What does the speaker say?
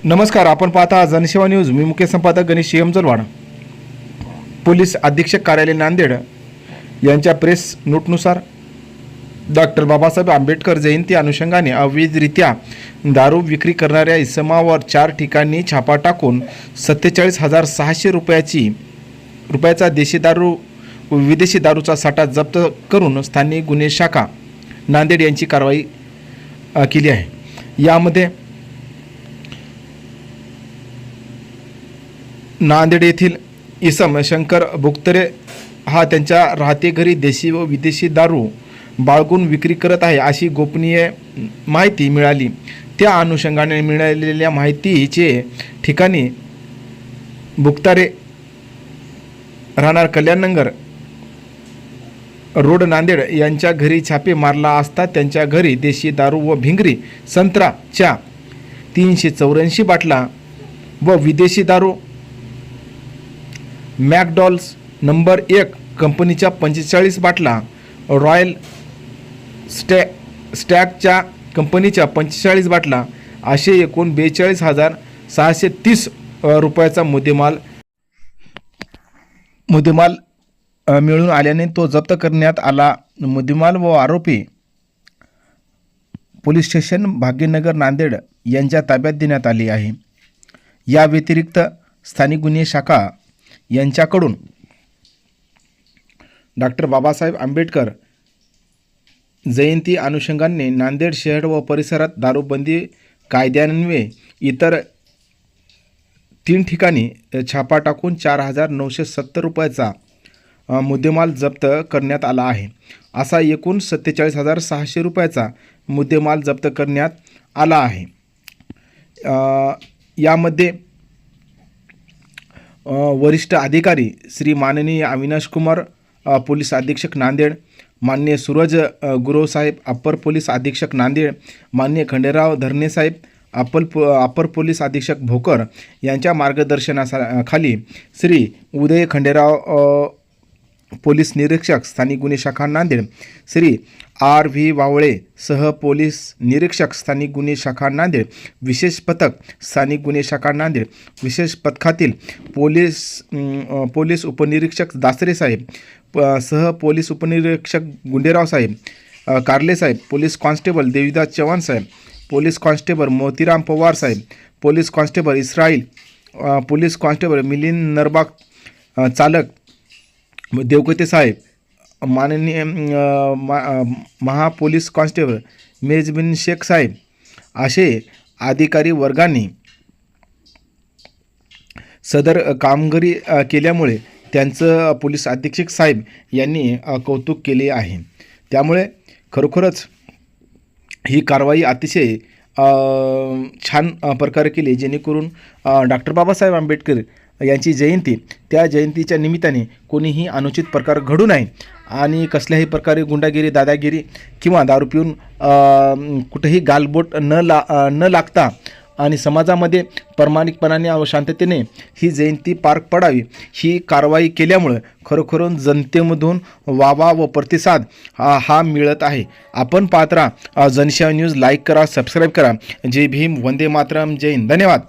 नमस्कार, आपण पाहता जनसेवा न्यूज. मी मुख्य संपादक गणेश यमजलवाड. पोलीस अधीक्षक कार्यालय नांदेड यांच्या प्रेस नोटनुसार डॉक्टर बाबासाहेब आंबेडकर जयंती अनुषंगाने अवैधरित्या दारू विक्री करणाऱ्या इसमावर 4 ठिकाणी छापा टाकून 47,600 रुपयाचा देशी दारू व विदेशी दारूचा साठा जप्त करून स्थानिक गुन्हे शाखा नांदेड यांची कारवाई केली आहे. यामध्ये नांदेड येथील इसम शंकर भुक्तरे हा त्यांच्या राहते घरी देशी व विदेशी दारू बाळगून विक्री करत आहे अशी गोपनीय माहिती मिळाली. त्या अनुषंगाने मिळालेल्या माहितीचे ठिकाणी भुक्तारे राहणार कल्याणनगर रोड नांदेड यांच्या घरी छापे मारला असता त्यांच्या घरी देशी दारू व भिंगरी संत्राच्या 384 बाटला व विदेशी दारू मॅकडॉल्स नंबर 1 कंपनीच्या 45 बाटला, रॉयल स्टॅगच्या कंपनीच्या 45 बाटला असे एकूण 42,630 रुपयाचा मुद्देमाल मिळून आल्याने तो जप्त करण्यात आला. मुद्देमाल व आरोपी पोलीस स्टेशन भाग्यनगर नांदेड यांच्या ताब्यात देण्यात आले आहे. या व्यतिरिक्त स्थानिक गुन्हे शाखा यांच्याकडून डॉक्टर बाबासाहेब आंबेडकर जयंती अनुषंगाने नांदेड शहर व परिसरात दारूबंदी कायद्यान्वये इतर 3 ठिकाणी छापा टाकून 4,970 रुपयाचा मुद्देमाल जप्त करण्यात आला आहे. असा एकूण 47,600 रुपयाचा मुद्देमाल जप्त करण्यात आला आहे. यामध्ये वरिष्ठ अधिकारी श्री माननीय अविनाश कुमार पोलीस अधीक्षक नांदेड, माननीय सूरज गुरवसाहेब अप्पर पोलीस अधीक्षक नांदेड, माननीय खंडेराव धरणेसाहेब अप्पर पोलीस अधीक्षक भोकर यांच्या मार्गदर्शनाखाली श्री उदय खंडेराव पोलीस निरीक्षक स्थानिक गुन्हे शाखा नांदेड, श्री R.V. वावळे सह पोलीस निरीक्षक स्थानिक गुन्हे शाखा नांदेड, विशेष पथक स्थानिक गुन्हे शाखा नांदेड, विशेष पथकातील पोलीस उपनिरीक्षक दासरे साहेब सह पोलीस उपनिरीक्षक गुंडेराव साहेब कारले साहेब, पोलीस कॉन्स्टेबल देवीदास चव्हाण साहेब, पोलीस कॉन्स्टेबल मोतीराम पवार साहेब, police constable Israil, police constable Milind Narbag, चालक देवकते साहेब, माननीय महापोलीस कॉन्स्टेबल मेजबिन शेख साहेब असे अधिकारी वर्गाने सदर कामगिरी केल्यामुळे त्यांचं पोलीस अधीक्षक साहेब यांनी कौतुक केले आहे. त्यामुळे खरोखरच ही कारवाई अतिशय छान प्रकारे केली, जेणेकरून डॉक्टर बाबासाहेब आंबेडकर यांची जयंती, त्या जयंतीच्या निमित्ताने कोणीही अनुचित प्रकार घडू नये आणि कसल्याही प्रकारे गुंडागिरी, दादागिरी किंवा दारू पिऊन कुठेही गालबोट न लागता आणि समाजामध्ये प्रामाणिकपणाने व शांततेने ही जयंती पार पडावी ही कारवाई केल्यामुळे खरोखरून जनतेमधून वावा व प्रतिसाद हा मिळत आहे. आपण पाहत राहा जनसेवा न्यूज. लाईक करा, सबस्क्राईब करा. जय भीम, वंदे मातरम, जय हिंद. धन्यवाद.